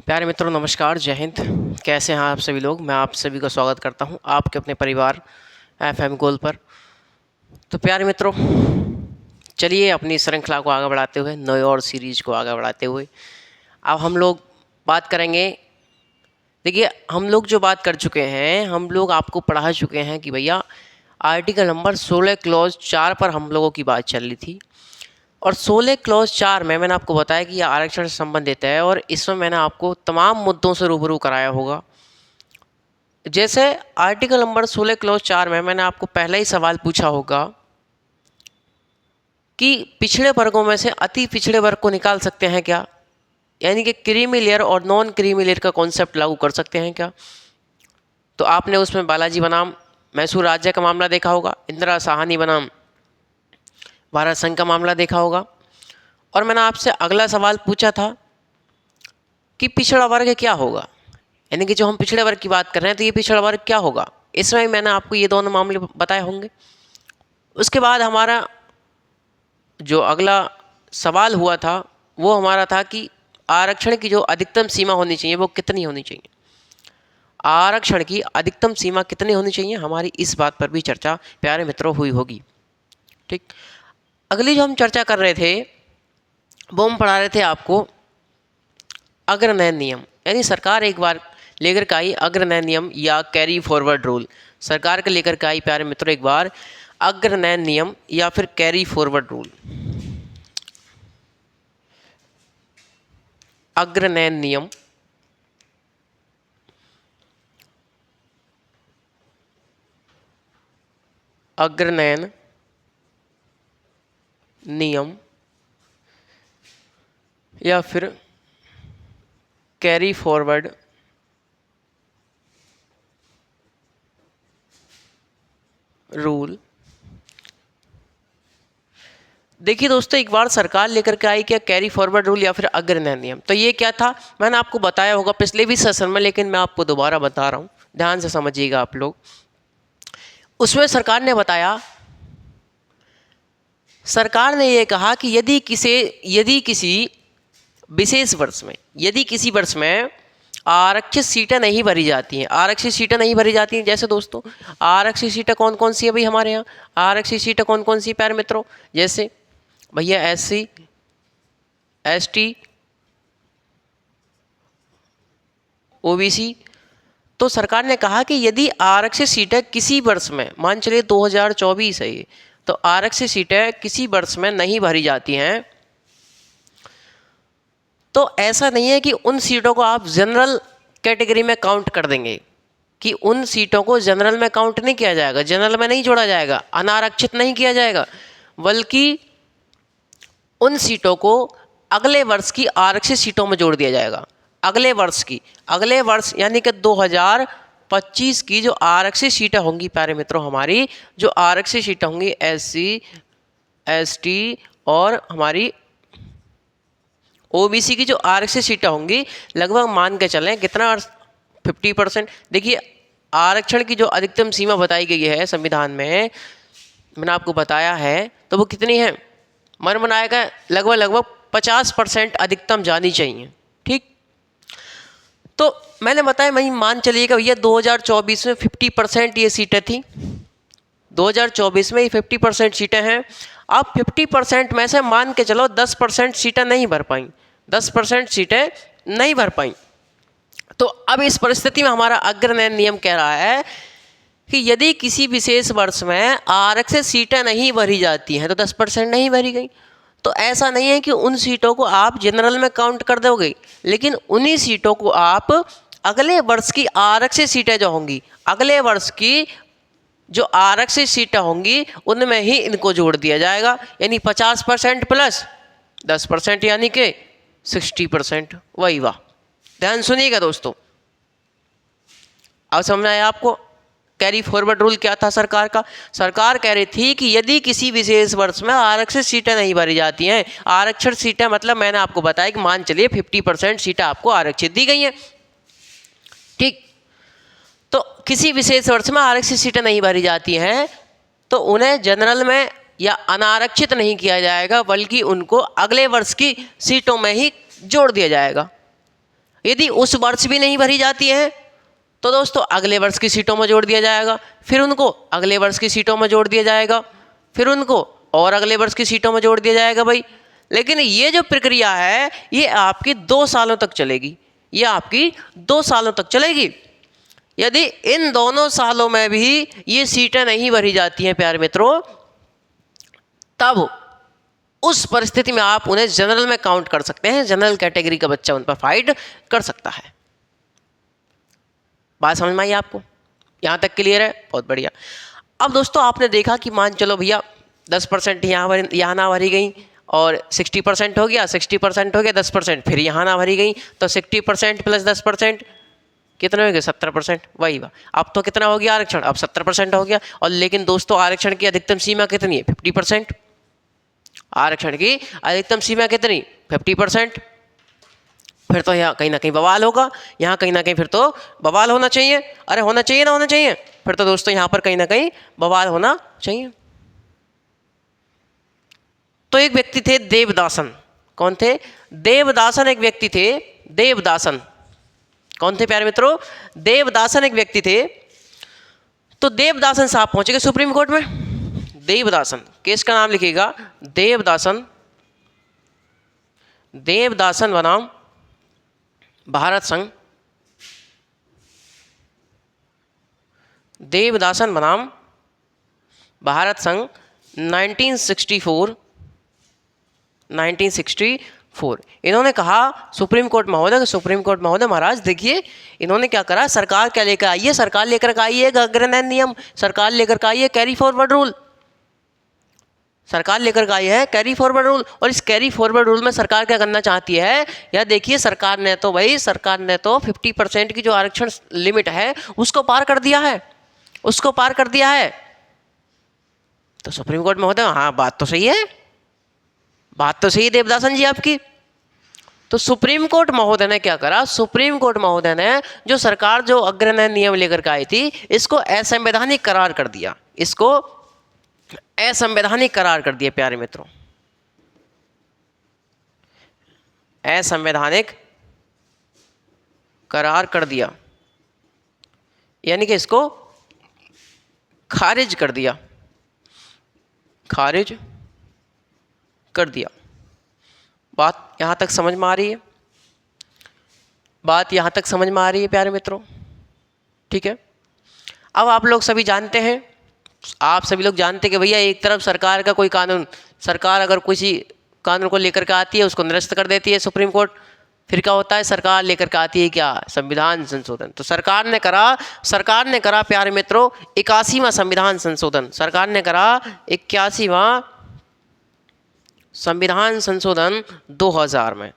प्यारे मित्रों, नमस्कार, जय हिंद। कैसे हैं आप सभी लोग? मैं आप सभी का स्वागत करता हूं आपके अपने परिवार एफएम गोल पर। तो प्यारे मित्रों, चलिए अपनी श्रृंखला को आगे बढ़ाते हुए, नए और सीरीज को आगे बढ़ाते हुए अब हम लोग बात करेंगे। देखिए, हम लोग जो बात कर चुके हैं, हम लोग आपको पढ़ा चुके हैं कि भैया आर्टिकल नंबर 16 क्लॉज 4 पर हम लोगों की बात चल रही थी। और 16 क्लॉज 4 में मैंने आपको बताया कि यह आरक्षण से संबंधित है और इसमें मैंने आपको तमाम मुद्दों से रूबरू कराया होगा। जैसे आर्टिकल नंबर 16 क्लॉज 4 में मैंने आपको पहला ही सवाल पूछा होगा कि पिछड़े वर्गों में से अति पिछड़े वर्ग को निकाल सकते हैं क्या, यानी कि क्रीमी लेयर और नॉन क्रीमी लेयर का कॉन्सेप्ट लागू कर सकते हैं क्या। तो आपने उसमें बालाजी बनाम मैसूर राज्य का मामला देखा होगा, इंदिरा साहनी बनाम भारत संघ का मामला देखा होगा। और मैंने आपसे अगला सवाल पूछा था कि पिछड़ा वर्ग क्या होगा, यानी कि जो हम पिछड़े वर्ग की बात कर रहे हैं तो ये पिछड़ा वर्ग क्या होगा। इसमें मैंने आपको ये दोनों मामले बताए होंगे। उसके बाद हमारा जो अगला सवाल हुआ था वो हमारा था कि आरक्षण की जो अधिकतम सीमा होनी चाहिए वो कितनी होनी चाहिए। आरक्षण की अधिकतम सीमा कितनी होनी चाहिए, हमारी इस बात पर भी चर्चा प्यारे मित्रों हुई होगी। ठीक, अगली जो हम चर्चा कर रहे थे वो हम पढ़ा रहे थे आपको अग्रनयन नियम, यानी सरकार एक बार लेकर के आई अग्रनयन नियम या कैरी फॉरवर्ड रूल। सरकार के लेकर के आई प्यारे मित्रों एक बार अग्रनयन नियम या फिर कैरी फॉरवर्ड रूल। अग्रनयन नियम अग्रनयन नियम या फिर कैरी फॉरवर्ड रूल। देखिए दोस्तों, एक बार सरकार लेकर के आई क्या कैरी फॉरवर्ड रूल या फिर अग्रनयन नियम। तो ये क्या था मैंने आपको बताया होगा पिछले भी सेशन में, लेकिन मैं आपको दोबारा बता रहा हूँ, ध्यान से समझिएगा आप लोग। उसमें सरकार ने बताया, सरकार ने ये कहा कि यदि किसी विशेष वर्ष में, यदि किसी वर्ष में आरक्षित सीटें नहीं भरी जाती हैं, आरक्षित सीटें नहीं भरी जाती हैं। जैसे दोस्तों आरक्षित सीटें कौन कौन सी है भाई हमारे यहाँ, आरक्षित सीटें कौन कौन सी प्यारे मित्रों, जैसे भैया SC ST OBC। तो सरकार ने कहा कि यदि आरक्षित सीटें किसी वर्ष में, मान चलिए 2024 है ये, तो आरक्षित सीटें किसी वर्ष में नहीं भरी जाती हैं, तो ऐसा नहीं है कि उन सीटों को आप जनरल कैटेगरी में काउंट कर देंगे, कि उन सीटों को जनरल में काउंट नहीं किया जाएगा, जनरल में नहीं जोड़ा जाएगा, अनारक्षित नहीं किया जाएगा, बल्कि उन सीटों को अगले वर्ष की आरक्षित सीटों में जोड़ दिया जाएगा। अगले वर्ष यानी कि 2025 की जो आरक्षित सीटें होंगी प्यारे मित्रों, हमारी जो आरक्षित सीटें होंगी SC ST और हमारी OBC की जो आरक्षित सीटें होंगी, लगभग मान के चलें कितना, 50%। देखिए आरक्षण की जो अधिकतम सीमा बताई गई है संविधान में, मैंने आपको बताया है, तो वो कितनी है, मन बनाएगा लगभग 50% अधिकतम जानी चाहिए। ठीक, तो मैंने बताया, मैं मान चलिएगा भैया 2024 में 50% ये सीटें थी, 2024 में ये 50% सीटें हैं। अब 50% में से मान के चलो 10% सीटें नहीं भर पाई, 10% सीटें नहीं भर पाई। तो अब इस परिस्थिति में हमारा अग्रनयन नियम कह रहा है कि यदि किसी विशेष वर्ष में आरक्षित सीटें नहीं भरी जाती हैं, तो 10% नहीं भरी गई, तो ऐसा नहीं है कि उन सीटों को आप जनरल में काउंट कर दोगे, लेकिन उन्हीं सीटों को आप अगले वर्ष की आरक्षित सीटें जो होंगी, अगले वर्ष की जो आरक्षित सीटें होंगी उनमें ही इनको जोड़ दिया जाएगा, यानी 50% प्लस 10% यानी कि 60%। वही वाह, ध्यान सुनिएगा दोस्तों, अब समझ आया आपको कैरी फॉरवर्ड रूल क्या था सरकार का। सरकार कह रही थी कि यदि किसी विशेष वर्ष में आरक्षित सीटें नहीं भरी जाती हैं, आरक्षित सीटें मतलब मैंने आपको बताया कि मान चलिए 50% सीटें आपको आरक्षित दी गई हैं। ठीक, तो किसी विशेष वर्ष में आरक्षित सीटें नहीं भरी जाती हैं तो उन्हें जनरल में या अनारक्षित नहीं किया जाएगा, बल्कि उनको अगले वर्ष की सीटों में ही जोड़ दिया जाएगा। यदि उस वर्ष भी नहीं भरी जाती है तो दोस्तों अगले वर्ष की सीटों में जोड़ दिया जाएगा, फिर उनको अगले वर्ष की सीटों में जोड़ दिया जाएगा, फिर उनको और अगले वर्ष की सीटों में जोड़ दिया जाएगा भाई। लेकिन ये जो प्रक्रिया है ये आपकी 2 सालों तक चलेगी, ये आपकी 2 सालों तक चलेगी। यदि इन दोनों सालों में भी ये सीटें नहीं भरी जाती हैं प्यारे मित्रों, तब उस परिस्थिति में आप उन्हें जनरल में काउंट कर सकते हैं, जनरल कैटेगरी का बच्चा उन पर फाइट कर सकता है। बात समझ में आई आपको? यहाँ तक क्लियर है? बहुत बढ़िया। अब दोस्तों आपने देखा कि मान चलो भैया 10% यहाँ ना भरी गई और 60% हो गया, 60% हो गया, 10% फिर यहाँ ना भरी गई, तो 60% प्लस 10% कितने हो गए? 70%। वही बात। अब तो कितना हो गया आरक्षण? अब 70% हो गया। और लेकिन दोस्तों आरक्षण की अधिकतम सीमा कितनी है? 50%। आरक्षण की अधिकतम सीमा कितनी? 50%। फिर तो यहाँ कहीं ना कहीं बवाल होगा, यहाँ कहीं ना कहीं फिर तो बवाल होना चाहिए। अरे होना चाहिए ना होना चाहिए? फिर तो दोस्तों यहाँ पर कहीं ना कहीं बवाल होना चाहिए। तो एक व्यक्ति थे देवदासन। कौन थे? देवदासन एक व्यक्ति थे। देवदासन कौन थे प्यारे मित्रों? देवदासन एक व्यक्ति थे। तो देवदासन साहब पहुंचे गए सुप्रीम कोर्ट में। देवदासन, केस का नाम लिखिएगा देवदासन। देवदासन बनाम भारत संघ। देवदासन बनाम भारत संघ 1964। इन्होंने कहा सुप्रीम कोर्ट महोदय, सुप्रीम कोर्ट महोदय महाराज देखिए इन्होंने क्या करा, सरकार क्या लेकर आई है? सरकार लेकर आई है अग्रनयन नियम, सरकार लेकर आई है कैरी फॉरवर्ड रूल, सरकार लेकर आई है कैरी फॉरवर्ड रूल। और इस कैरी फॉरवर्ड रूल में सरकार क्या करना चाहती है? या देखिए सरकार ने तो 50% की जो आरक्षण लिमिट है उसको पार कर दिया है, उसको पार कर दिया है। तो सुप्रीम कोर्ट महोदय हाँ बात तो सही है, बात तो सही है देवदासन जी आपकी। तो सुप्रीम कोर्ट महोदय ने क्या करा? सुप्रीम कोर्ट महोदय ने जो सरकार जो अग्रनयन नियम लेकर के आई थी इसको असंवैधानिक करार कर दिया, इसको असंवैधानिक करार कर दिया प्यारे मित्रों, असंवैधानिक करार कर दिया, यानी कि इसको खारिज कर दिया, खारिज कर दिया। बात यहाँ तक समझ में आ रही है? बात यहाँ तक समझ में आ रही है प्यारे मित्रों? ठीक है। अब आप लोग सभी जानते हैं, आप सभी लोग जानते हैं कि भैया एक तरफ सरकार का कोई कानून, सरकार अगर किसी कानून को लेकर के आती है उसको निरस्त कर देती है सुप्रीम कोर्ट, फिर क्या होता है? सरकार लेकर के आती है क्या? संविधान संशोधन। तो सरकार ने करा प्यारे मित्रों 81वां संविधान संशोधन। सरकार ने करा 81वां संविधान संशोधन 2000 में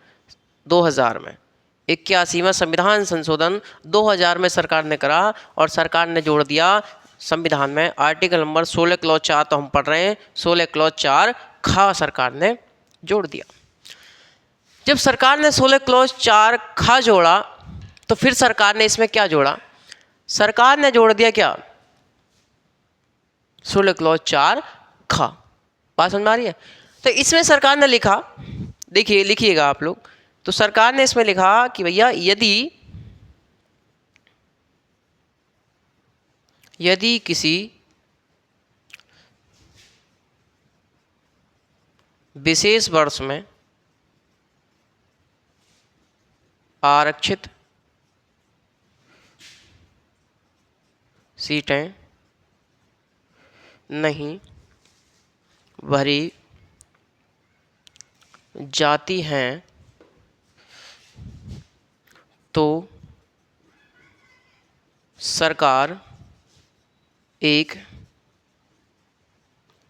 81वां संविधान संशोधन 2000 में सरकार ने करा। और सरकार ने जोड़ दिया संविधान में आर्टिकल नंबर 16 क्लॉज 4, तो हम पढ़ रहे हैं 16 क्लॉज 4 खा सरकार ने जोड़ दिया। जब सरकार ने 16 क्लॉज 4 खा जोड़ा तो फिर सरकार ने इसमें क्या जोड़ा? सरकार ने जोड़ दिया क्या? 16 क्लॉज 4 खा। बात समझ में आ रही है? तो इसमें सरकार ने लिखा, देखिए लिखिएगा आप लोग, तो सरकार ने इसमें लिखा कि भैया यदि किसी विशेष वर्ष में आरक्षित सीटें नहीं भरी जाती हैं तो सरकार एक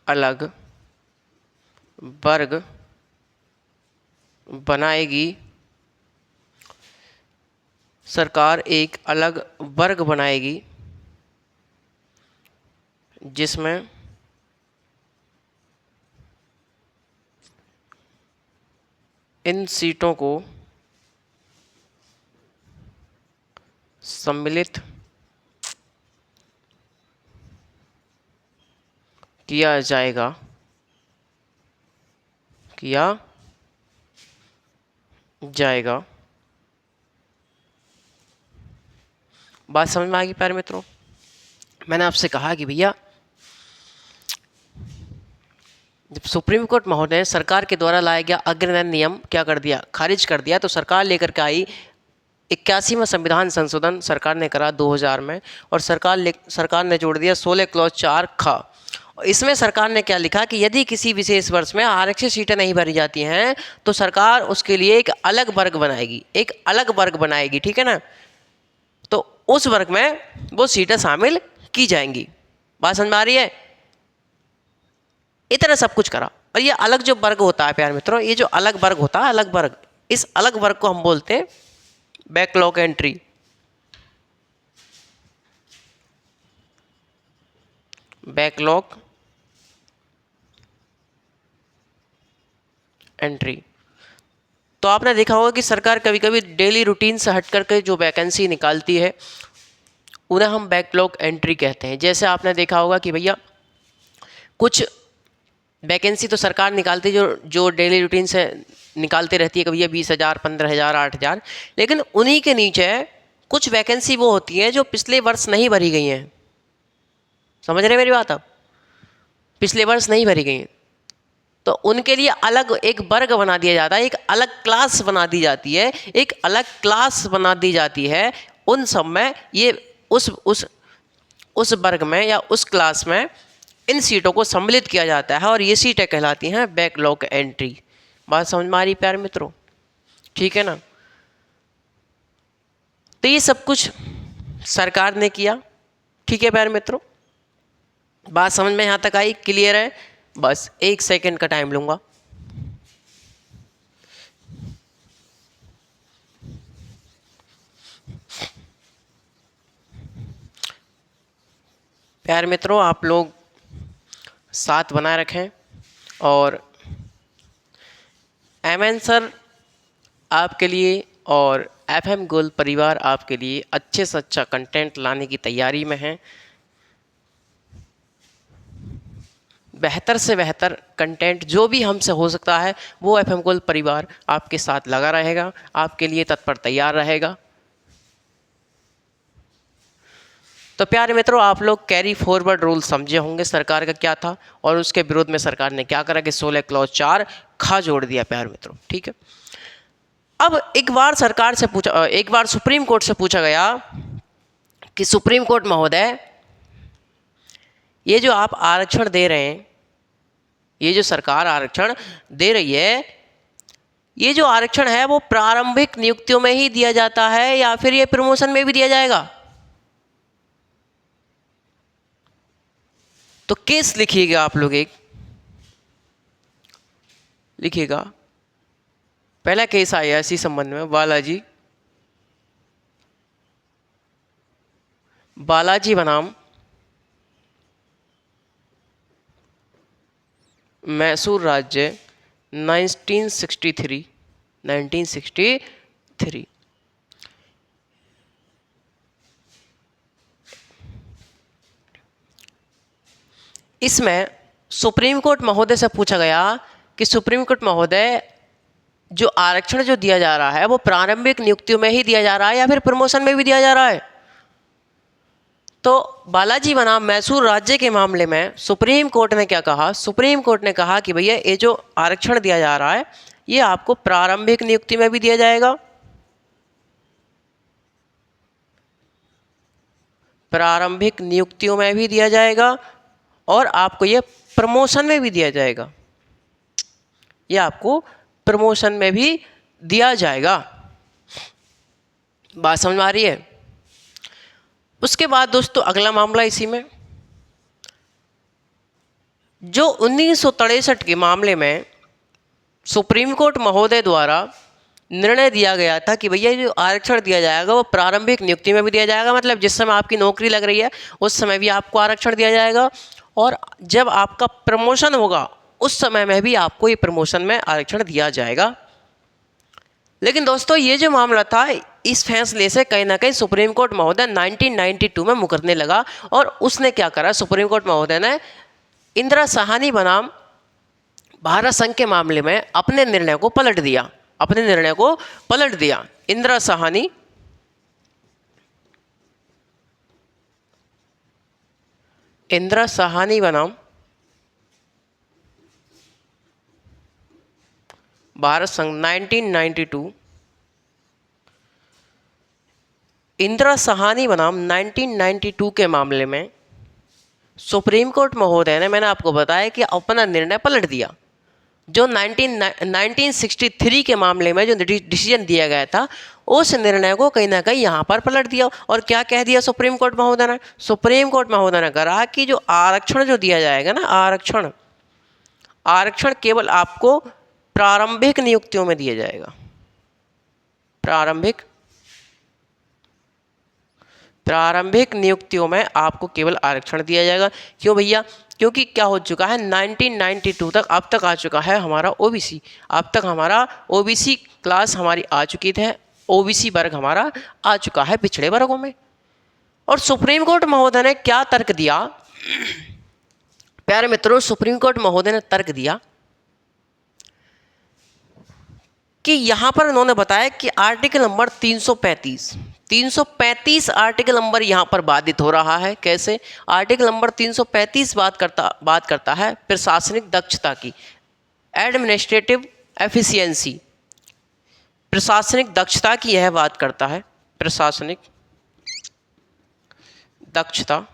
अलग वर्ग बनाएगी, सरकार एक अलग वर्ग बनाएगी जिसमें इन सीटों को सम्मिलित किया जाएगा बात समझ में आ गई प्यारे मित्रों। मैंने आपसे कहा कि भैया जब सुप्रीम कोर्ट महोदय सरकार के द्वारा लाया गया अग्रगण्य नियम क्या कर दिया, खारिज कर दिया, तो सरकार लेकर के आई 81वां संविधान संशोधन सरकार ने करा 2000 में, और सरकार ने जोड़ दिया 16 क्लॉज 4 ख। इसमें सरकार ने क्या लिखा कि यदि किसी विशेष वर्ष में आरक्षित सीटें नहीं भरी जाती हैं तो सरकार उसके लिए एक अलग वर्ग बनाएगी, एक अलग वर्ग बनाएगी, ठीक है ना। तो उस वर्ग में वो सीटें शामिल की जाएंगी। बात समझ में आ रही है। इतना सब कुछ करा। और ये अलग जो वर्ग होता है प्यारे मित्रों, ये जो अलग वर्ग होता है, अलग वर्ग, इस अलग वर्ग को हम बोलते हैं बैकलॉग एंट्री। Backlog entry. तो आपने देखा होगा कि सरकार कभी कभी डेली रूटीन से हट करके जो वैकेंसी निकालती है उन्हें हम बैकलॉग एंट्री कहते हैं। जैसे आपने देखा होगा कि भैया कुछ वैकेंसी तो सरकार निकालती है जो डेली रूटीन से निकालती रहती है, कभी ये 20,000, 15,000, 8,000, लेकिन उन्हीं के नीचे कुछ वैकेंसी वो होती हैं जो पिछले वर्ष नहीं भरी गई हैं। समझ रहे मेरी बात आप? पिछले वर्ष नहीं भरी गई हैं तो उनके लिए अलग एक वर्ग बना दिया जाता है, एक अलग क्लास बना दी जाती है, एक अलग क्लास बना दी जाती है। उन सब में ये उस वर्ग में या उस क्लास में इन सीटों को सम्मिलित किया जाता है और ये सीटें कहलाती हैं बैकलॉग एंट्री। बात समझ में आ रही प्यारे मित्रों? ठीक है ना। तो ये सब कुछ सरकार ने किया, ठीक है प्यारे मित्रों। बात समझ में यहाँ तक आई? क्लियर है? बस 1 सेकंड का टाइम लूंगा। प्यारे मित्रों, आप लोग साथ बनाए रखें और एमएन सर आपके लिए और एफएम गोल्ड परिवार आपके लिए अच्छे से अच्छा कंटेंट लाने की तैयारी में है। बेहतर से बेहतर कंटेंट जो भी हमसे हो सकता है वो एफएम गोल्ड परिवार आपके साथ लगा रहेगा, आपके लिए तत्पर तैयार रहेगा। तो प्यारे मित्रों, आप लोग कैरी फॉरवर्ड रूल समझे होंगे सरकार का क्या था और उसके विरोध में सरकार ने क्या करा कि 16 क्लॉज 4 खा जोड़ दिया प्यारे मित्रों, ठीक है। अब एक बार सुप्रीम कोर्ट से पूछा गया कि सुप्रीम कोर्ट महोदय, ये जो आप आरक्षण दे रहे हैं, ये जो सरकार आरक्षण दे रही है, ये जो आरक्षण है वो प्रारंभिक नियुक्तियों में ही दिया जाता है या फिर ये प्रमोशन में भी दिया जाएगा? तो केस लिखिएगा, आप लोग एक लिखिएगा। पहला केस आया इसी संबंध में, बालाजी बनाम मैसूर राज्य 1963। इसमें सुप्रीम कोर्ट महोदय से पूछा गया कि सुप्रीम कोर्ट महोदय, जो आरक्षण जो दिया जा रहा है वो प्रारंभिक नियुक्तियों में ही दिया जा रहा है या फिर प्रमोशन में भी दिया जा रहा है? तो बालाजी बनाम मैसूर राज्य के मामले में सुप्रीम कोर्ट ने क्या कहा? सुप्रीम कोर्ट ने कहा कि भैया ये जो आरक्षण दिया जा रहा है ये आपको प्रारंभिक नियुक्ति में भी दिया जाएगा, प्रारंभिक नियुक्तियों में भी दिया जाएगा और आपको ये प्रमोशन में भी दिया जाएगा, ये आपको प्रमोशन में भी दिया जाएगा। बात समझ में आ रही है? उसके बाद दोस्तों अगला मामला इसी में, जो 1963 के मामले में सुप्रीम कोर्ट महोदय द्वारा निर्णय दिया गया था कि भैया जो आरक्षण दिया जाएगा वो प्रारंभिक नियुक्ति में भी दिया जाएगा, मतलब जिस समय आपकी नौकरी लग रही है उस समय भी आपको आरक्षण दिया जाएगा और जब आपका प्रमोशन होगा उस समय में भी आपको ये प्रमोशन में आरक्षण दिया जाएगा। लेकिन दोस्तों ये जो मामला था, इस फैसले से कहीं ना कहीं सुप्रीम कोर्ट महोदय 1992 में मुकरने लगा और उसने क्या करा? सुप्रीम कोर्ट महोदय ने इंदिरा साहनी बनाम भारत संघ के मामले में अपने निर्णय को पलट दिया, इंदिरा साहनी इंदिरा साहनी बनाम भारत संघ 1992। इंदिरा साहनी बनाम 1992 के मामले में सुप्रीम कोर्ट महोदय ने, मैंने आपको बताया कि अपना निर्णय पलट दिया। जो 1963 के मामले में जो डिसीजन दिया गया था, उस निर्णय को कहीं ना कहीं यहाँ पर पलट दिया। और क्या कह दिया सुप्रीम कोर्ट महोदय ने? सुप्रीम कोर्ट महोदय ने कहा कि जो आरक्षण जो दिया जाएगा ना, आरक्षण केवल आपको प्रारंभिक नियुक्तियों में दिया जाएगा। प्रारंभिक नियुक्तियों में आपको केवल आरक्षण दिया जाएगा। क्यों भैया? क्योंकि क्या हो चुका है, 1992 तक अब तक आ चुका है हमारा ओबीसी। अब तक हमारा ओबीसी क्लास हमारी आ चुकी है, ओबीसी वर्ग हमारा आ चुका है पिछड़े वर्गों में। और सुप्रीम कोर्ट महोदय ने क्या तर्क दिया प्यारे मित्रों? सुप्रीम कोर्ट महोदय ने तर्क दिया कि यहां पर उन्होंने बताया कि आर्टिकल नंबर 335 आर्टिकल नंबर यहां पर बाधित हो रहा है। कैसे? आर्टिकल नंबर 335 बात करता है प्रशासनिक दक्षता की, एडमिनिस्ट्रेटिव एफिशिएंसी, प्रशासनिक दक्षता की यह बात करता है, प्रशासनिक दक्षता।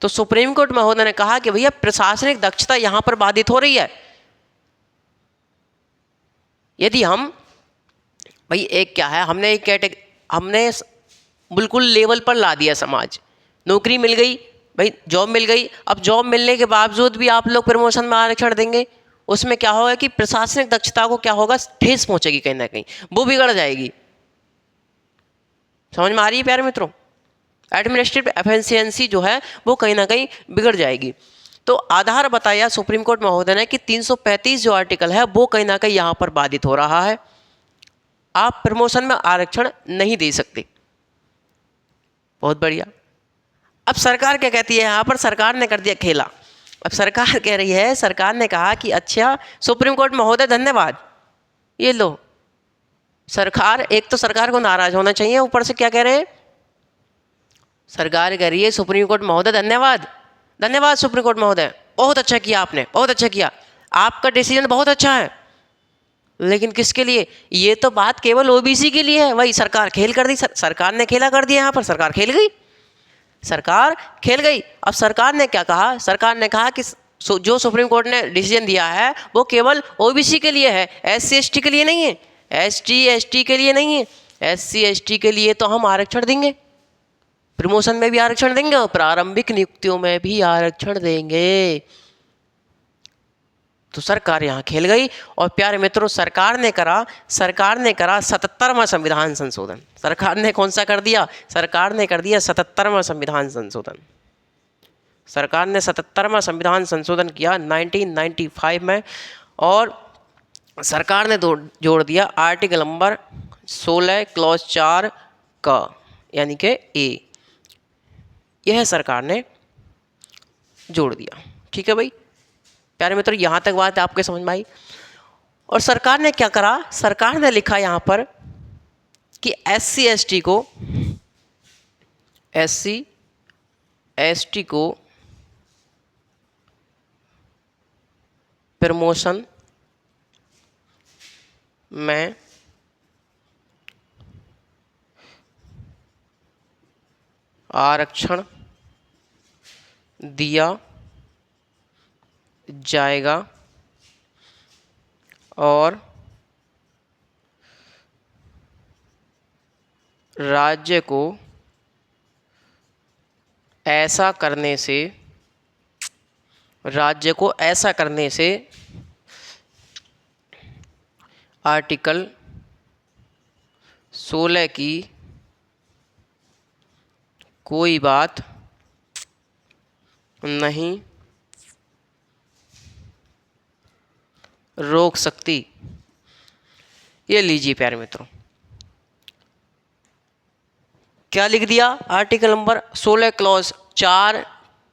तो सुप्रीम कोर्ट महोदय ने कहा कि भैया प्रशासनिक दक्षता यहां पर बाधित हो रही है। यदि हम भाई एक क्या है, हमने बिल्कुल लेवल पर ला दिया समाज, नौकरी मिल गई भाई, जॉब मिल गई। अब जॉब मिलने के बावजूद भी आप लोग प्रमोशन में आरक्षण देंगे, उसमें क्या होगा कि प्रशासनिक दक्षता को क्या होगा, ठेस पहुंचेगी, कहीं ना कहीं वो बिगड़ जाएगी। समझ में आ रही है प्यारे मित्रों? एडमिनिस्ट्रेटिव एफिशिएंसी जो है वो कहीं ना कहीं बिगड़ जाएगी। तो आधार बताया सुप्रीम कोर्ट महोदय ने कि 335 जो आर्टिकल है वो कहीं ना कहीं यहाँ पर बाधित हो रहा है, आप प्रमोशन में आरक्षण नहीं दे सकते। बहुत बढ़िया। अब सरकार क्या कहती है यहाँ पर? सरकार ने कर दिया खेला। अब सरकार कह रही है, सरकार ने कहा कि अच्छा सुप्रीम कोर्ट महोदय धन्यवाद, ये लो। सरकार, एक तो सरकार को नाराज होना चाहिए, ऊपर से क्या कह रहे हैं? सरकार कह रही है सुप्रीम कोर्ट महोदय धन्यवाद, धन्यवाद सुप्रीम कोर्ट महोदय, बहुत अच्छा किया आपने, बहुत अच्छा किया, आपका डिसीजन बहुत अच्छा है। लेकिन किसके लिए? ये तो बात केवल ओबीसी के लिए है। वही सरकार खेल कर दी, सरकार ने खेला कर दिया, यहाँ पर सरकार खेल गई, सरकार खेल गई। अब सरकार ने क्या कहा? सरकार ने कहा कि जो सुप्रीम कोर्ट ने डिसीजन दिया है वो केवल ओबीसी के लिए है, SC ST के लिए नहीं है, ST ST के लिए नहीं है। SC ST के लिए तो हम आरक्षण देंगे, प्रमोशन में भी आरक्षण देंगे और प्रारंभिक नियुक्तियों में भी आरक्षण देंगे। तो सरकार यहाँ खेल गई। और प्यारे मित्रों, सरकार ने करा 77वां संविधान संशोधन। सरकार ने कौन सा कर दिया? सरकार ने कर दिया 77वां संविधान संशोधन। सरकार ने 77वां संविधान संशोधन किया 1995 में, और सरकार ने जोड़ दिया आर्टिकल नंबर 16 क्लॉज 4 का, यानी कि ए, यह सरकार ने जोड़ दिया। ठीक है भाई प्यारे मित्रों, यहाँ तक बात आपके समझ में आई। और सरकार ने क्या करा? सरकार ने लिखा यहाँ पर कि SC ST को प्रमोशन में आरक्षण दिया जाएगा और राज्य को ऐसा करने से आर्टिकल 16 की कोई बात नहीं रोक सकती। ये लीजिए प्यारे मित्रों, क्या लिख दिया? आर्टिकल नंबर 16 क्लॉज 4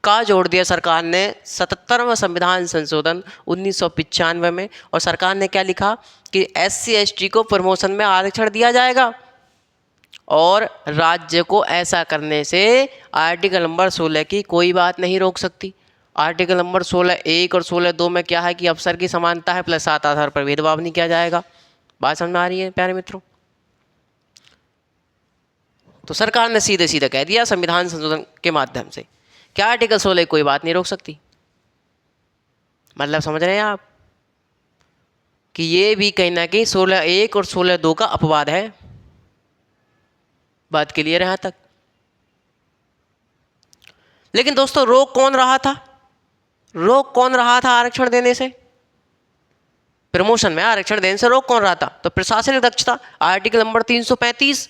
का जोड़ दिया सरकार ने 77वां संविधान संशोधन 1995 में। और सरकार ने क्या लिखा कि SC ST को प्रमोशन में आरक्षण दिया जाएगा। और राज्य को ऐसा करने से आर्टिकल नंबर 16 की कोई बात नहीं रोक सकती। आर्टिकल नंबर 16(1) और 16(2) में क्या है कि अवसर की समानता है प्लस 7 आधार पर भेदभाव नहीं किया जाएगा। बात समझ में आ रही है प्यारे मित्रों? तो सरकार ने सीधे सीधे कह दिया संविधान संशोधन के माध्यम से क्या आर्टिकल 16 कोई बात नहीं रोक सकती। मतलब समझ रहे हैं आप कि ये भी कहीं ना कहीं 16(1) और 16(2) का अपवाद है। बात क्लियर है यहां तक? लेकिन दोस्तों रोक कौन रहा था? रोक कौन रहा था आरक्षण देने से? प्रमोशन में आरक्षण देने से रोक कौन रहा था? तो प्रशासनिक दक्षता, आर्टिकल नंबर 335।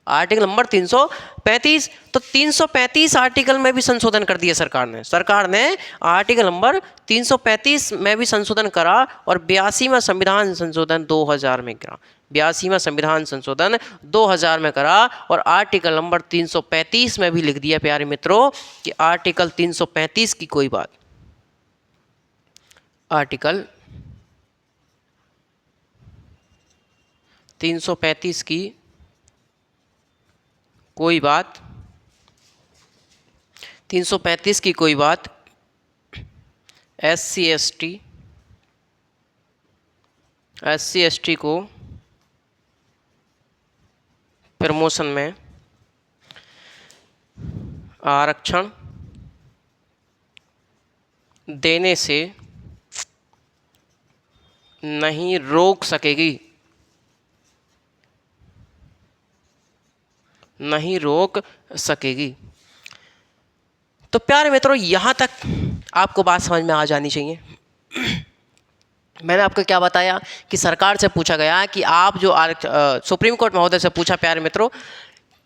Article number 335। तो 335 आर्टिकल में भी संशोधन कर दिया सरकार ने आर्टिकल नंबर 335 में भी संशोधन करा और 82वां संविधान संशोधन 2000 में करा। 82वां संविधान संशोधन 2000 में करा और आर्टिकल नंबर 335 में भी लिख दिया प्यारे मित्रों कि आर्टिकल 335 की कोई बात, आर्टिकल 335 की कोई बात, 335 की कोई बात SC ST को प्रमोशन में आरक्षण देने से नहीं रोक सकेगी, नहीं रोक सकेगी। तो प्यारे मित्रों यहां तक आपको बात समझ में आ जानी चाहिए। मैंने आपको क्या बताया कि सरकार से पूछा गया कि आप जो सुप्रीम कोर्ट महोदय से पूछा प्यारे मित्रों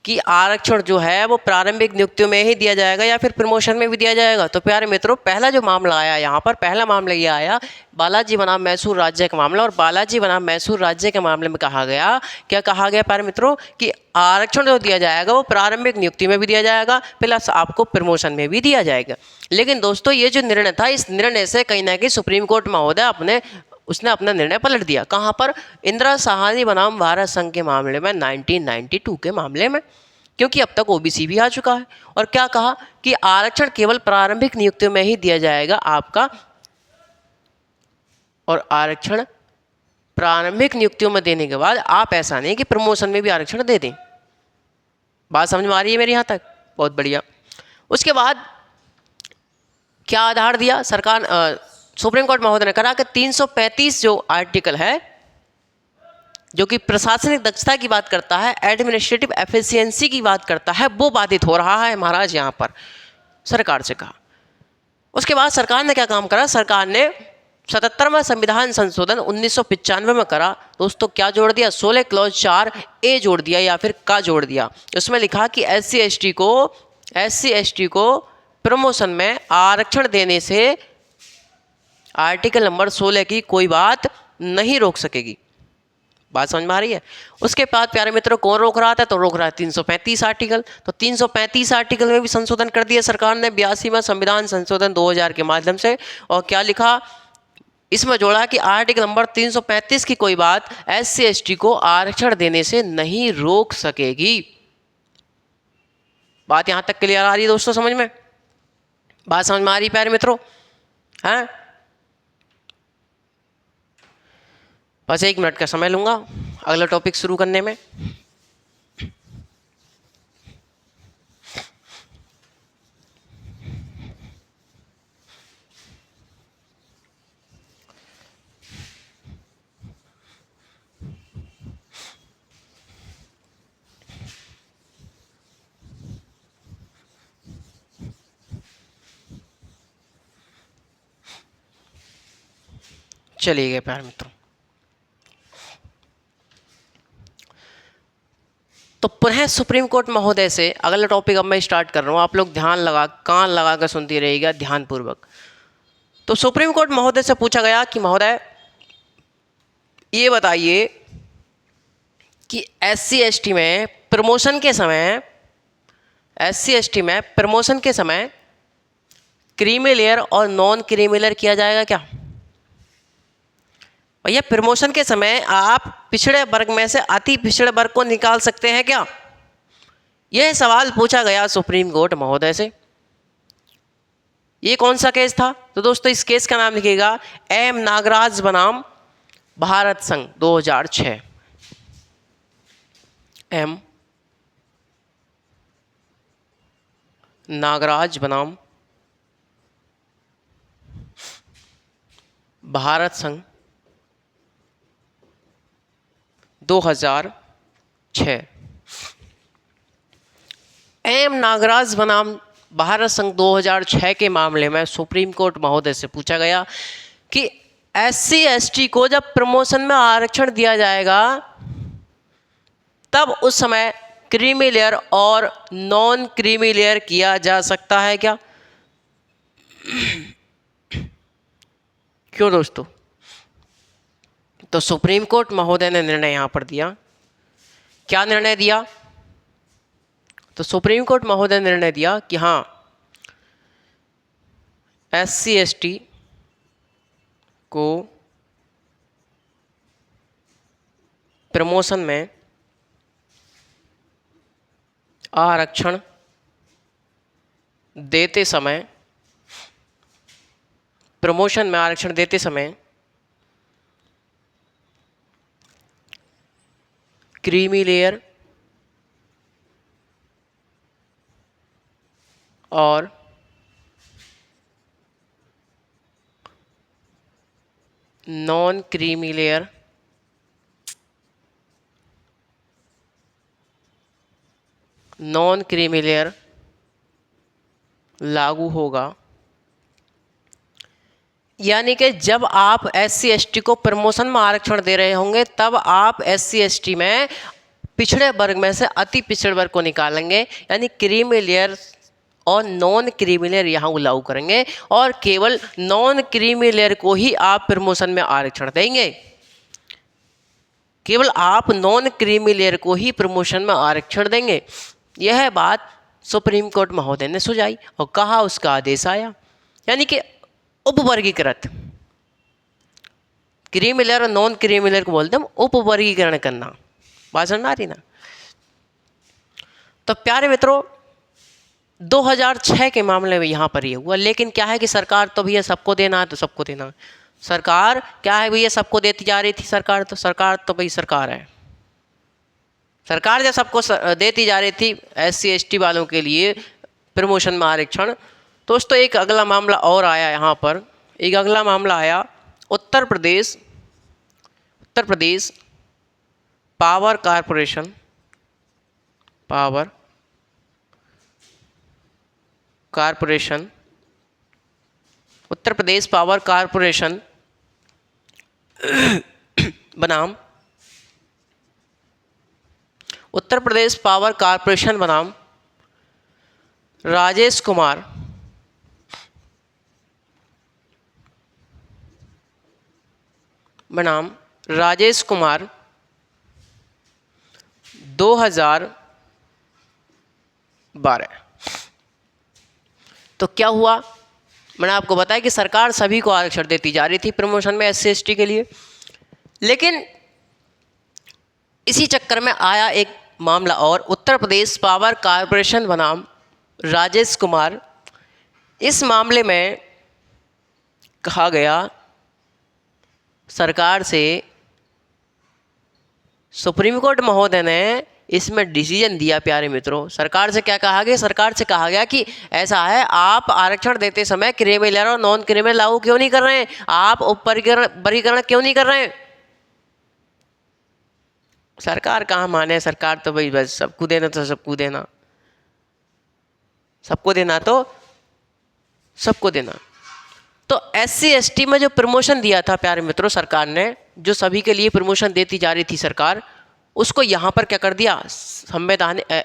कि आरक्षण जो है वो प्रारंभिक नियुक्तियों में ही दिया जाएगा या फिर प्रमोशन में भी दिया जाएगा। तो प्यारे मित्रों पहला जो मामला आया यहाँ पर, पहला मामला ये आया बालाजी बनाम मैसूर राज्य का मामला। और बालाजी बनाम मैसूर राज्य के मामले में कहा गया, क्या कहा गया प्यारे मित्रों कि आरक्षण जो दिया जाएगा वो प्रारंभिक नियुक्ति में भी दिया जाएगा प्लस आपको प्रमोशन में भी दिया जाएगा। लेकिन दोस्तों ये जो निर्णय था, इस निर्णय से कहीं ना कहीं सुप्रीम कोर्ट महोदय उसने अपना निर्णय पलट दिया। कहाँ पर? इंदिरा साहनी बनाम भारत संघ के मामले में, 1992 के मामले में, क्योंकि अब तक ओबीसी भी आ चुका है। और क्या कहा कि आरक्षण केवल प्रारंभिक नियुक्तियों में ही दिया जाएगा आपका, और आरक्षण प्रारंभिक नियुक्तियों में देने के बाद आप ऐसा नहीं कि प्रमोशन में भी आरक्षण दे दें। बात समझ में आ रही है मेरी यहाँ तक? बहुत बढ़िया। उसके बाद क्या आधार दिया सरकार, सुप्रीम कोर्ट महोदय ने कहा कि 335 जो आर्टिकल है जो कि प्रशासनिक दक्षता की बात करता है, एडमिनिस्ट्रेटिव एफिशिएंसी की बात करता है, वो बाधित हो रहा है महाराज यहाँ पर, सरकार से कहा। उसके बाद सरकार ने क्या काम करा? सरकार ने 77वां संविधान संशोधन 1995 में करा। दोस्तों क्या जोड़ दिया? 16 क्लॉज 4A जोड़ दिया या फिर का जोड़ दिया। उसमें लिखा कि SC ST को प्रमोशन में आरक्षण देने से आर्टिकल नंबर 16 की कोई बात नहीं रोक सकेगी। बात समझ में आ रही है? उसके बाद प्यारे मित्रों कौन रोक रहा था? तो रोक रहा है 335 आर्टिकल। तो 335 आर्टिकल में भी संशोधन कर दिया सरकार ने 82वां संविधान संशोधन 2000 के माध्यम से। और क्या लिखा इसमें? जोड़ा कि आर्टिकल नंबर 335 की कोई बात SC ST को आरक्षण देने से नहीं रोक सकेगी। बात यहां तक क्लियर आ रही है दोस्तों? समझ में? बात समझ में आ रही है प्यारे मित्रों? हैं? बस 1 मिनट का समय लूंगा अगला टॉपिक शुरू करने में। चलिए गए प्यारे मित्रों, तो पुनः सुप्रीम कोर्ट महोदय से अगला टॉपिक अब मैं स्टार्ट कर रहा हूँ। आप लोग ध्यान लगा, कान लगा कर सुनती रहिएगा ध्यानपूर्वक। तो सुप्रीम कोर्ट महोदय से पूछा गया कि महोदय ये बताइए कि SC ST में प्रमोशन के समय, SC ST में प्रमोशन के समय क्रीमी लेयर और नॉन क्रीमी लेयर किया जाएगा क्या? भैया प्रमोशन के समय आप पिछड़े वर्ग में से अति पिछड़े वर्ग को निकाल सकते हैं क्या? यह सवाल पूछा गया सुप्रीम कोर्ट महोदय से। ये कौन सा केस था? तो दोस्तों इस केस का नाम लिखिएगा एम नागराज बनाम भारत संघ 2006। एम नागराज बनाम भारत संघ 2006। एम नागराज बनाम भारत संघ 2006 के मामले में सुप्रीम कोर्ट महोदय से पूछा गया कि SC ST को जब प्रमोशन में आरक्षण दिया जाएगा तब उस समय क्रीमी लेयर और नॉन क्रीमी लेयर किया जा सकता है क्या? क्यों दोस्तों? तो सुप्रीम कोर्ट महोदय ने निर्णय यहां पर दिया। क्या निर्णय दिया? तो सुप्रीम कोर्ट महोदय ने निर्णय दिया कि हाँ SC ST को प्रमोशन में आरक्षण देते समय क्रीमी लेयर और नॉन क्रीमी लेयर लागू होगा। यानी कि जब आप SC ST को प्रमोशन में आरक्षण दे रहे होंगे तब आप SC ST में पिछड़े वर्ग में से अति पिछड़े वर्ग को निकालेंगे, यानी क्रीमी लेयर और नॉन क्रीमी लेयर यहाँ लागू करेंगे और केवल नॉन क्रीमी लेयर को ही आप प्रमोशन में आरक्षण देंगे। केवल आप नॉन क्रीमी लेयर को ही प्रमोशन में आरक्षण देंगे। यह बात सुप्रीम कोर्ट महोदय ने सुझाई और कहा, उसका आदेश आया। यानी कि उपवर्गीकृत क्रीमी लेयर और नॉन क्रीमी लेयर को बोलते हैं उपवर्गीकरण करना। बात समझ आ रही ना? तो प्यारे मित्रों 2006 के मामले में यहाँ पर ये हुआ। लेकिन क्या है कि सरकार तो भैया सबको देना है तो सबको देना। सरकार क्या है भैया, सबको देती जा रही थी सरकार तो भाई सरकार है। सरकार जब सबको देती जा रही थी SC ST वालों के लिए प्रमोशन में आरक्षण, दोस्तों एक अगला मामला और आया यहाँ पर। एक अगला मामला आया Uttar Pradesh power corporation Uttar Pradesh power corporation बनाम राजेश कुमार बनाम 2012। तो क्या हुआ? मैंने आपको बताया कि सरकार सभी को आरक्षण देती जा रही थी प्रमोशन में SC ST के लिए। लेकिन इसी चक्कर में आया एक मामला और, उत्तर प्रदेश पावर कारपोरेशन बनाम राजेश कुमार। इस मामले में कहा गया सरकार से, सुप्रीम कोर्ट महोदय ने इसमें डिसीजन दिया प्यारे मित्रों। सरकार से क्या कहा गया? सरकार से कहा गया कि ऐसा है, आप आरक्षण देते समय क्रीमी लेयर और नॉन क्रीमी लागू क्यों नहीं कर रहे हैं? आप उपवर्गीकरण क्यों नहीं कर रहे हैं? सरकार कहाँ माने? सरकार तो भाई बस सबको देना तो सबको देना, सबको देना तो सबको देना। तो SC ST में जो प्रमोशन दिया था प्यारे मित्रों सरकार ने, जो सभी के लिए प्रमोशन देती जा रही थी सरकार, उसको यहाँ पर क्या कर दिया?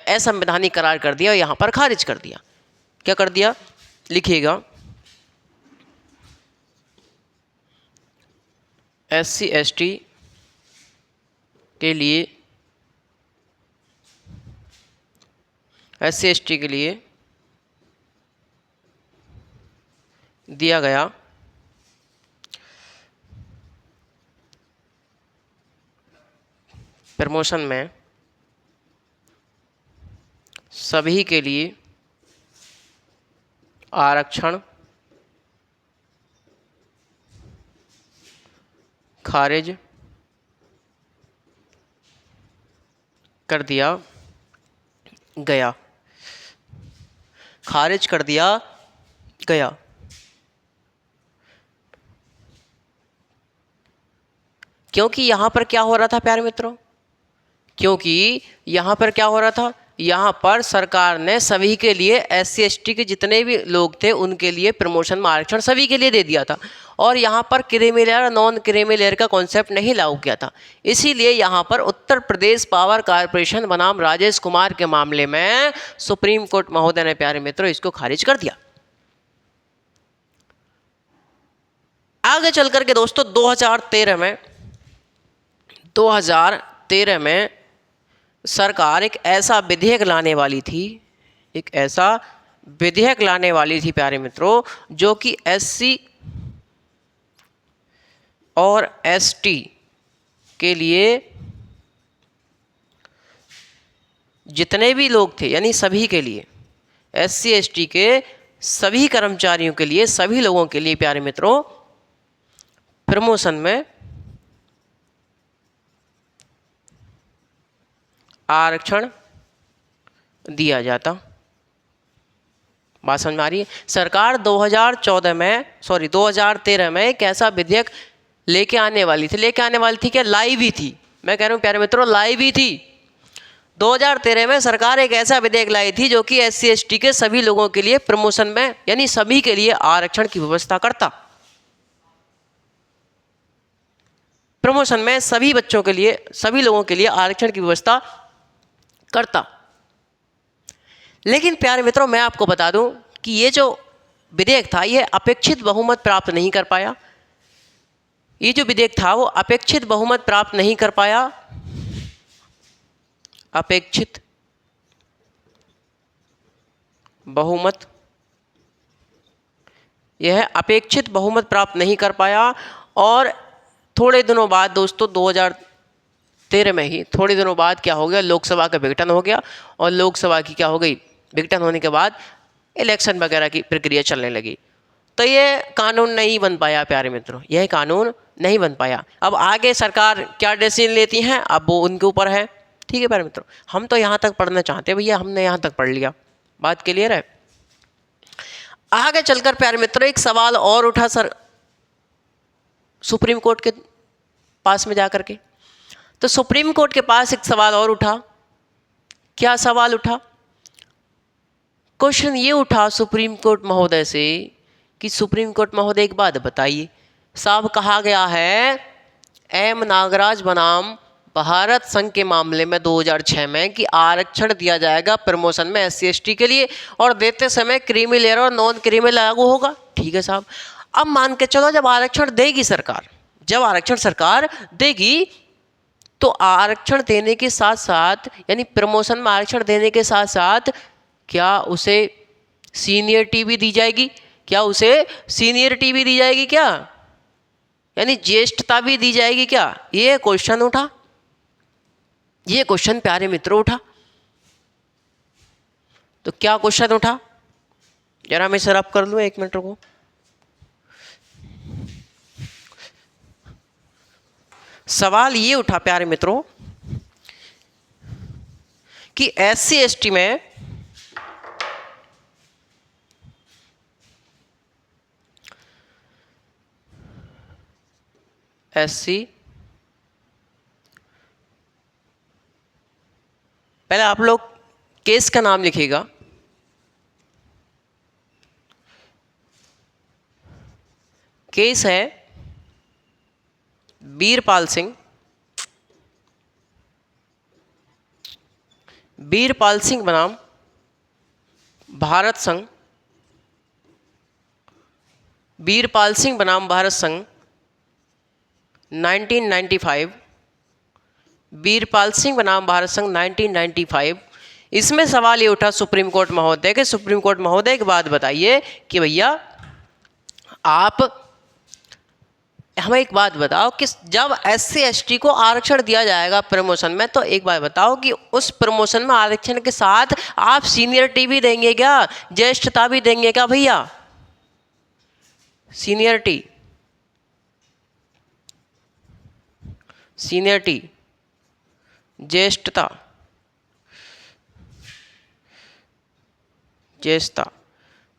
असंवैधानिक करार कर दिया और यहाँ पर खारिज कर दिया। क्या कर दिया? लिखिएगा SC ST के लिए दिया गया प्रमोशन में सभी के लिए आरक्षण खारिज कर दिया गया, खारिज कर दिया गया। क्योंकि यहाँ पर क्या हो रहा था प्यारे मित्रों, क्योंकि यहाँ पर क्या हो रहा था, यहाँ पर सरकार ने सभी के लिए SC ST के जितने भी लोग थे उनके लिए प्रमोशन में आरक्षण सभी के लिए दे दिया था, और यहाँ पर creamy layer non creamy layer का कॉन्सेप्ट नहीं लागू किया था। इसीलिए यहाँ पर उत्तर प्रदेश पावर कॉरपोरेशन बनाम राजेश कुमार के मामले में सुप्रीम कोर्ट महोदय ने प्यारे मित्रों इसको खारिज कर दिया। आगे चल करके दोस्तों 2013 में सरकार एक ऐसा विधेयक लाने वाली थी, प्यारे मित्रों, जो कि SC और ST के लिए जितने भी लोग थे, यानी सभी के लिए, SC ST के सभी कर्मचारियों के लिए, सभी लोगों के लिए प्यारे मित्रों प्रमोशन में आरक्षण दिया जाता। बात समझ में आ रही है? सरकार 2013 में एक ऐसा विधेयक लेके आने वाली थी क्या, लाई भी थी, मैं कह रहा हूँ प्यारे मित्रों लाई भी थी। 2013 में सरकार एक ऐसा विधेयक लाई थी जो कि SC ST के सभी लोगों के लिए प्रमोशन में, यानी सभी के लिए आरक्षण की व्यवस्था करता। प्रमोशन में सभी बच्चों के लिए, सभी लोगों के लिए आरक्षण की व्यवस्था करता। लेकिन प्यारे मित्रों मैं आपको बता दूं कि ये जो विधेयक था ये अपेक्षित बहुमत प्राप्त नहीं कर पाया। ये जो विधेयक था वो अपेक्षित बहुमत प्राप्त नहीं कर पाया। अपेक्षित बहुमत, यह अपेक्षित बहुमत प्राप्त नहीं कर पाया। और थोड़े दिनों बाद दोस्तों 2013 में ही थोड़े दिनों बाद क्या हो गया, लोकसभा का विघटन हो गया, और लोकसभा की क्या हो गई, विघटन होने के बाद इलेक्शन वगैरह की प्रक्रिया चलने लगी, तो ये कानून नहीं बन पाया प्यारे मित्रों, यह कानून नहीं बन पाया। अब आगे सरकार क्या डिसीजन लेती हैं अब वो उनके ऊपर है। ठीक है प्यारे मित्रों, हम तो यहाँ तक पढ़ना चाहते हैं भैया, हमने यहाँ तक पढ़ लिया, बात क्लियर है। आगे चलकर प्यारे मित्रों एक सवाल और उठा सर सुप्रीम कोर्ट के पास में जाकर के, तो सुप्रीम कोर्ट के पास एक सवाल और उठा। क्या सवाल उठा? क्वेश्चन ये उठा सुप्रीम कोर्ट महोदय से कि सुप्रीम कोर्ट महोदय एक बात बताइए, साहब कहा गया है एम नागराज बनाम भारत संघ के मामले में 2006 में कि आरक्षण दिया जाएगा प्रमोशन में SC ST के लिए, और देते समय क्रीमी लेयर और नॉन क्रीमी लागू होगा। ठीक है साहब, अब मान के चलो जब आरक्षण देगी सरकार, जब आरक्षण सरकार देगी तो आरक्षण देने के साथ साथ, यानी प्रमोशन में आरक्षण देने के साथ साथ क्या उसे सीनियरिटी भी दी जाएगी? क्या उसे सीनियरिटी भी दी जाएगी क्या, यानी ज्येष्ठता भी दी जाएगी क्या? ये क्वेश्चन उठा, ये क्वेश्चन प्यारे मित्रों उठा। तो क्या क्वेश्चन उठा, जरा मैं सर आप कर लूँ, 1 मिनट रुको। सवाल ये उठा प्यारे मित्रों कि SC ST में SC, पहले आप लोग केस का नाम लिखिएगा। केस है वीरपाल सिंह, वीरपाल सिंह बनाम भारत संघ, वीरपाल सिंह बनाम भारत संघ 1995, वीरपाल सिंह बनाम भारत संघ 1995। इसमें सवाल ये उठा सुप्रीम कोर्ट महोदय के, सुप्रीम कोर्ट महोदय एक बात बताइए कि भैया आप हमें एक बात बताओ कि जब SC ST को आरक्षण दिया जाएगा प्रमोशन में, तो एक बात बताओ कि उस प्रमोशन में आरक्षण के साथ आप सीनियरिटी भी देंगे क्या, ज्येष्ठता भी देंगे क्या भैया? सीनियरिटी, सीनियरिटी, ज्येष्ठता, ज्येष्ठता,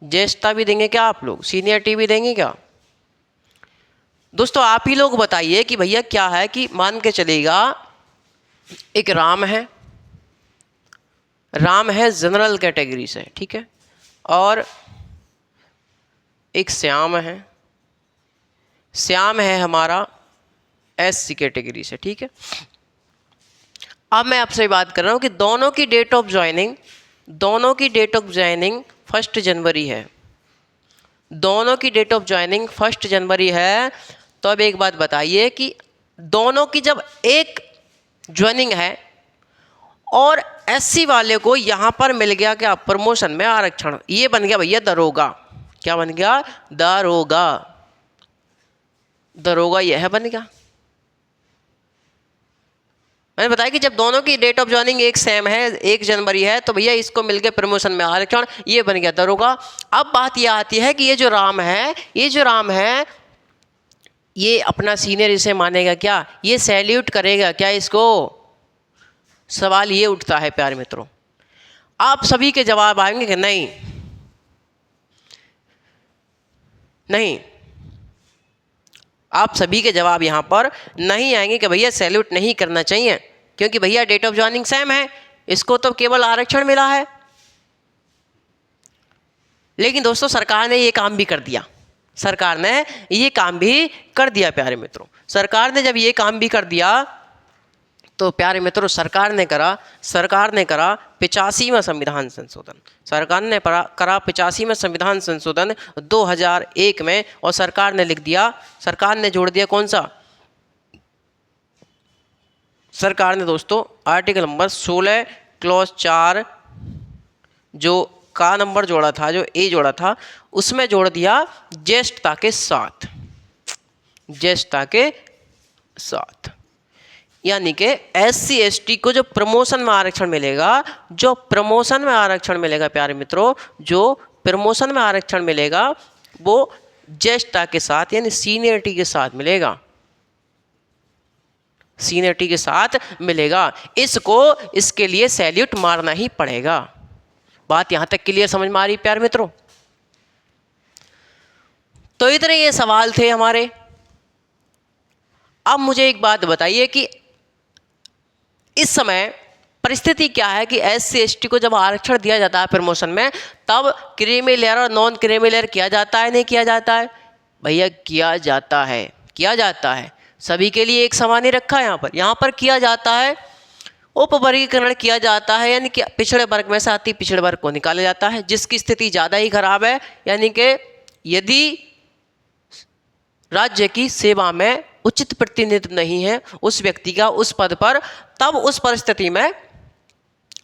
ज्येष्ठता भी देंगे क्या आप लोग? सीनियरिटी भी देंगे क्या? दोस्तों आप ही लोग बताइए कि भैया क्या है कि मान के चलेगा एक राम है, राम है जनरल कैटेगरी से, ठीक है, और एक श्याम है, श्याम है हमारा SC कैटेगरी से, ठीक है। अब मैं आपसे बात कर रहा हूँ कि दोनों की डेट ऑफ ज्वाइनिंग, दोनों की डेट ऑफ ज्वाइनिंग 1 जनवरी है, दोनों की डेट ऑफ ज्वाइनिंग 1 जनवरी है। तो अब एक बात बताइए कि दोनों की जब एक ज्वाइनिंग है और SC वाले को यहाँ पर मिल गया क्या, प्रमोशन में आरक्षण, ये बन गया भैया दरोगा। क्या बन गया? दरोगा, दरोगा यह बन गया। मैंने बताया कि जब दोनों की डेट ऑफ ज्वाइनिंग एक सेम है, 1 जनवरी है, तो भैया इसको मिलके प्रमोशन में आरक्षण, ये बन गया दरोगा। अब बात यह आती है कि ये जो राम है, ये जो राम है, ये अपना सीनियर इसे मानेगा क्या, ये सैल्यूट करेगा क्या इसको? सवाल ये उठता है प्यारे मित्रों। आप सभी के जवाब आएंगे कि नहीं, नहीं, आप सभी के जवाब यहाँ पर नहीं आएंगे कि भैया सैल्यूट नहीं करना चाहिए, क्योंकि भैया डेट ऑफ ज्वाइनिंग सेम है, इसको तो केवल आरक्षण मिला है। लेकिन दोस्तों सरकार ने ये काम भी कर दिया, सरकार ने ये काम भी कर दिया प्यारे मित्रों। सरकार ने जब ये काम भी कर दिया तो प्यारे मित्रों सरकार ने करा 85वां संविधान संशोधन, सरकार ने करा 85वां संविधान संशोधन 2001 में, और सरकार ने लिख दिया, सरकार ने जोड़ दिया कौन सा? सरकार ने दोस्तों आर्टिकल नंबर 16 क्लॉज 4 जो का नंबर जोड़ा था, जो ए जोड़ा था, उसमें जोड़ दिया ज्येष्ठता के साथ, ज्येष्ठता के साथ। यानी कि SC ST को जो प्रमोशन में आरक्षण मिलेगा, जो प्रमोशन में आरक्षण मिलेगा प्यारे मित्रों, जो प्रमोशन में आरक्षण मिलेगा वो ज्येष्ठता के साथ यानी सीनियरिटी के साथ मिलेगा, सीनियरिटी के साथ मिलेगा। इसको इसके लिए सैल्यूट मारना ही पड़ेगा। बात यहां तक क्लियर समझ में आ रही प्यारे मित्रों? तो इतने ये सवाल थे हमारे। अब मुझे एक बात बताइए कि इस समय परिस्थिति क्या है कि SC ST को जब आरक्षण दिया जाता है प्रमोशन में, तब क्रीमी लेयर और नॉन क्रीमी लेयर किया जाता है, नहीं किया जाता है? भैया किया जाता है, किया जाता है। सभी के लिए एक समान ही रखा है यहाँ पर किया जाता है। उपवर्गीकरण किया जाता है, यानी कि पिछड़े वर्ग में से अति पिछड़े वर्ग को निकाला जाता है, जिसकी स्थिति ज़्यादा ही खराब है, यानी कि यदि राज्य की सेवा में उचित प्रतिनिधित्व नहीं है उस व्यक्ति का उस पद पर, तब उस परिस्थिति में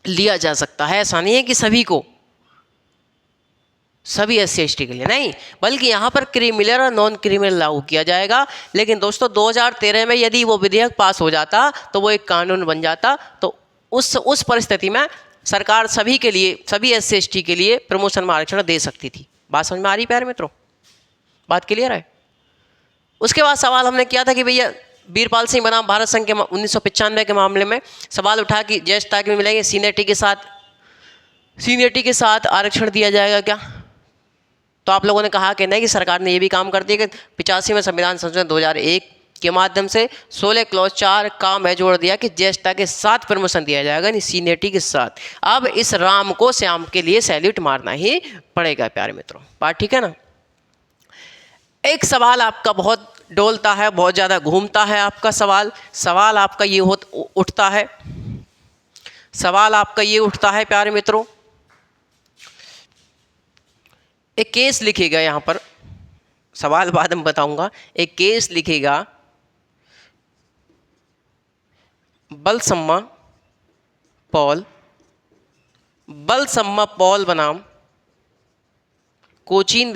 लिया जा सकता है। ऐसा नहीं है कि सभी को, सभी SC ST के लिए नहीं, बल्कि यहाँ पर क्रीमिलेयर और नॉन क्रीमिलेयर लागू किया जाएगा। लेकिन दोस्तों 2013 में यदि वो विधेयक पास हो जाता तो वो एक कानून बन जाता, तो उस परिस्थिति में सरकार सभी के लिए, सभी SC ST के लिए प्रमोशन में आरक्षण दे सकती थी। बात समझ में आ रही प्यारे मित्रों? बात क्लियर है? उसके बाद सवाल हमने किया था कि भैया वीरपाल सिंह बनाम भारत संघ के 1995 के मामले में सवाल उठा कि ज्येष्ठता के मिलेंगे, सीनियरिटी के साथ आरक्षण दिया जाएगा क्या? तो आप लोगों ने कहा कि नहीं, कि सरकार ने ये भी काम कर दिया कि 85वें संविधान संशोधन 2001 के माध्यम से 16 क्लॉज 4 का मैं जोड़ दिया कि ज्येष्ठता के साथ प्रमोशन दिया जाएगा, नहीं सीनियरिटी के साथ। अब इस राम को श्याम के लिए सैल्यूट मारना ही पड़ेगा प्यारे मित्रों। बात ठीक है ना? एक सवाल आपका बहुत डोलता है, बहुत ज़्यादा घूमता है आपका सवाल आपका ये उठता है, सवाल आपका ये उठता है प्यारे मित्रों, एक केस लिखेगा यहाँ पर, सवाल बाद में बताऊंगा। एक केस लिखेगा बलसम्मा पॉल बनाम कोचीन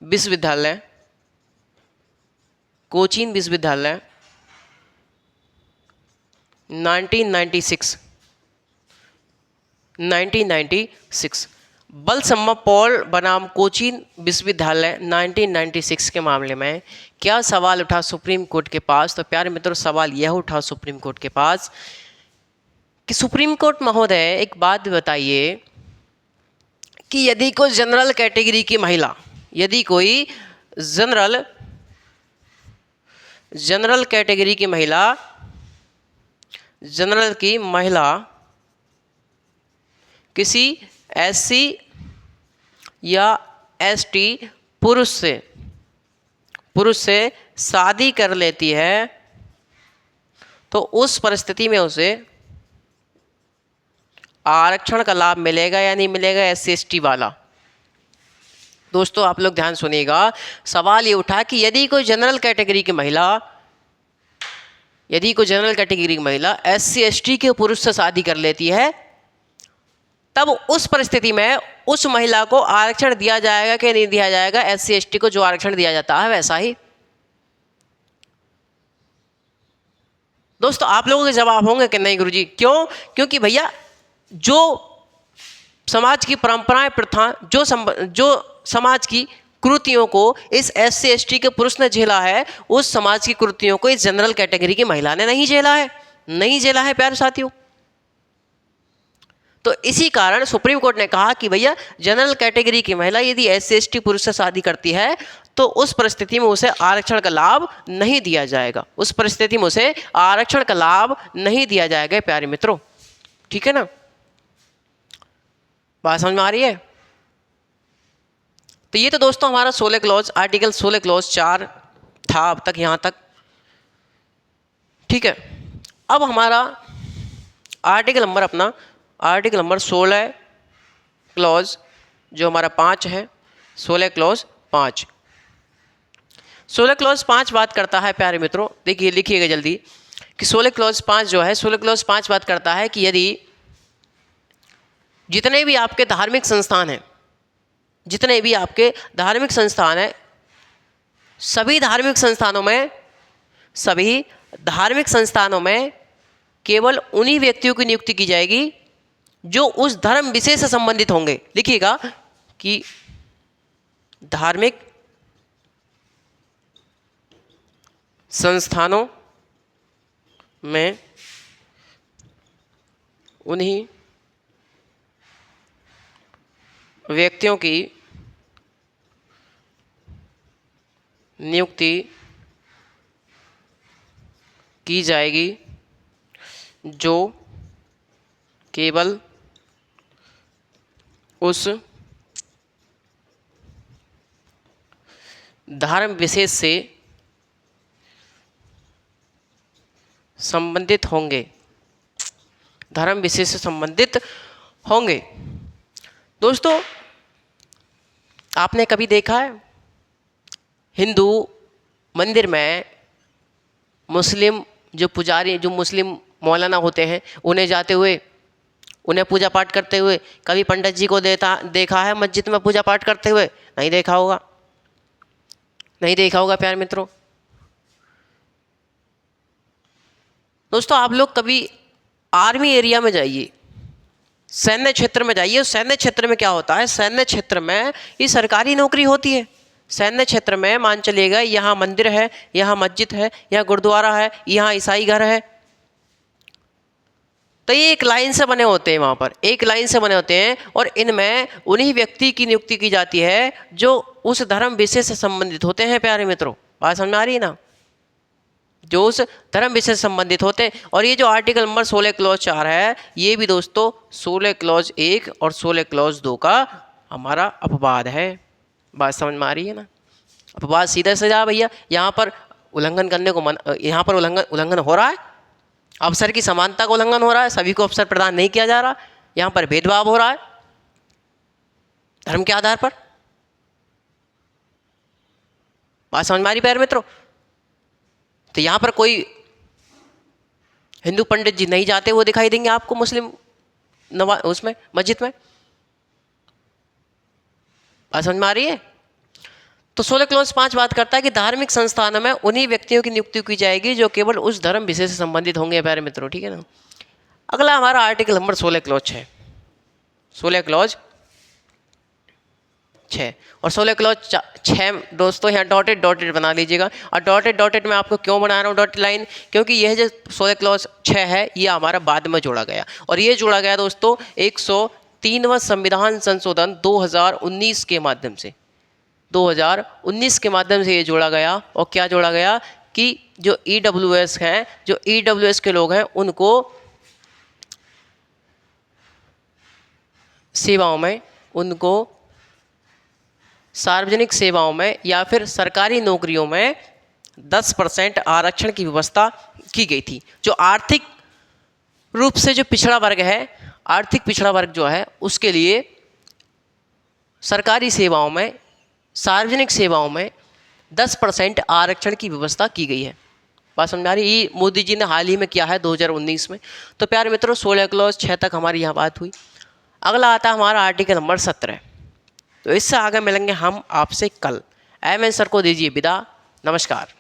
विश्वविद्यालय कोचीन विश्वविद्यालय 1996 बलसम्मा पॉल बनाम कोचीन विश्वविद्यालय 1996 के मामले में क्या सवाल उठा सुप्रीम कोर्ट के पास? तो प्यारे मित्रों, सवाल यह उठा सुप्रीम कोर्ट के पास कि सुप्रीम कोर्ट महोदय एक बात बताइए कि यदि कोई जनरल कैटेगरी की महिला, यदि कोई जनरल कैटेगरी की महिला, जनरल की महिला किसी एससी या एसटी पुरुष से शादी कर लेती है तो उस परिस्थिति में उसे आरक्षण का लाभ मिलेगा या नहीं मिलेगा, एससी एसटी वाला? दोस्तों आप लोग ध्यान सुनिएगा, सवाल ये उठा कि यदि कोई जनरल कैटेगरी की महिला एससी एसटी के पुरुष से शादी कर लेती है, तब उस परिस्थिति में उस महिला को आरक्षण दिया जाएगा कि नहीं दिया जाएगा? एससी एसटी को जो आरक्षण दिया जाता है वैसा ही। दोस्तों आप लोगों के जवाब होंगे कि नहीं गुरुजी, क्यों? क्योंकि भैया जो समाज की परंपराएं, प्रथा, जो समाज की कुरीतियों को इस एससी एसटी के पुरुष ने झेला है, उस समाज की कुरीतियों को इस जनरल कैटेगरी की महिला ने नहीं झेला है प्यारे साथियों। तो इसी कारण सुप्रीम कोर्ट ने कहा कि भैया जनरल कैटेगरी की महिला यदि एससी एसटी पुरुष से शादी करती है तो उस परिस्थिति में उसे आरक्षण का लाभ नहीं दिया जाएगा, प्यारे मित्रों। ठीक है ना, बात समझ में आ रही है? तो ये तो दोस्तों हमारा 16 क्लॉज, आर्टिकल 16 क्लॉज 4 था अब तक, यहां तक। ठीक है, अब हमारा आर्टिकल नंबर 16 क्लॉज जो हमारा 5 है, 16 क्लॉज 5 बात करता है प्यारे मित्रों, देखिए लिखिएगा जल्दी कि 16 क्लॉज 5 जो है, 16 क्लॉज 5 बात करता है कि यदि जितने भी आपके धार्मिक संस्थान हैं, सभी धार्मिक संस्थानों में केवल उन्हीं व्यक्तियों की नियुक्ति की जाएगी जो उस धर्म विशेष से संबंधित होंगे। लिखिएगा कि धार्मिक संस्थानों में उन्हीं व्यक्तियों की नियुक्ति की जाएगी जो केवल उस धर्म विशेष से संबंधित होंगे। दोस्तों आपने कभी देखा है हिंदू मंदिर में मुस्लिम मौलाना होते हैं, उन्हें जाते हुए, उन्हें पूजा पाठ करते हुए? कभी पंडित जी को देखा है मस्जिद में पूजा पाठ करते हुए? नहीं देखा होगा प्यारे मित्रों। दोस्तों आप लोग कभी आर्मी एरिया में जाइए, सैन्य क्षेत्र में जाइए। सैन्य क्षेत्र में क्या होता है? सैन्य क्षेत्र में ये सरकारी नौकरी होती है। सैन्य क्षेत्र में मान चलिएगा यहाँ मंदिर है, यहाँ मस्जिद है, यहाँ गुरुद्वारा है, यहाँ ईसाई घर है, तो ये एक लाइन से बने होते हैं, वहाँ पर एक लाइन से बने होते हैं, और इनमें उन्हीं व्यक्ति की नियुक्ति की जाती है जो उस धर्म विशेष से संबंधित होते हैं प्यारे मित्रों। बात समझ में आ रही है ना? जो उस धर्म विशेष से संबंधित होते हैं। और ये जो आर्टिकल नंबर 16 क्लॉज 4 है, ये भी दोस्तों 16 क्लॉज 1 और 16 क्लॉज 2 का हमारा अपवाद है। बात समझ में आ रही है ना? अपवाद सीधा सजा भैया, यहाँ पर उल्लंघन करने को यहाँ पर उल्लंघन हो रहा है, अवसर की समानता का उल्लंघन हो रहा है, सभी को अवसर प्रदान नहीं किया जा रहा, यहाँ पर भेदभाव हो रहा है धर्म के आधार पर। बात समझ में आ रही प्यारे मित्रों? तो यहाँ पर कोई हिंदू पंडित जी नहीं जाते वो दिखाई देंगे आपको मुस्लिम उसमें मस्जिद में। बात समझ में आ रही है? तो 16 क्लॉज 5 बात करता है कि धार्मिक संस्थानों में उन्हीं व्यक्तियों की नियुक्ति की जाएगी जो केवल उस धर्म विषय से संबंधित होंगे प्यारे मित्रों, ठीक है ना। अगला हमारा आर्टिकल नंबर 16 क्लॉज 6, 16 क्लॉज 6 और 16 क्लॉज 6 दोस्तों यहाँ डॉटेड डॉटेड बना लीजिएगा। और डॉटेड डॉटेड मैं आपको क्यों बना रहा हूँ डॉटेड लाइन, क्योंकि यह जो 16 क्लॉज 6 है ये हमारा बाद में जोड़ा गया, और ये जोड़ा गया दोस्तों 103वां संविधान संशोधन 2019 के माध्यम से, 2019 के माध्यम से ये जोड़ा गया। और क्या जोड़ा गया कि जो EWS हैं, जो EWS के लोग हैं उनको सेवाओं में, उनको सार्वजनिक सेवाओं में या फिर सरकारी नौकरियों में 10% आरक्षण की व्यवस्था की गई थी। जो आर्थिक रूप से जो पिछड़ा वर्ग है, आर्थिक पिछड़ा वर्ग जो है उसके लिए सरकारी सेवाओं में, सार्वजनिक सेवाओं में 10% आरक्षण की व्यवस्था की गई है। बात समझ आ रही? ये मोदी जी ने हाल ही में किया है 2019 में। तो प्यारे मित्रों 16 क्लॉज 6 तक हमारी यहाँ बात हुई। अगला आता है हमारा आर्टिकल नंबर 17। तो इससे आगे मिलेंगे हम आपसे कल। एम एन सर को दीजिए विदा। नमस्कार।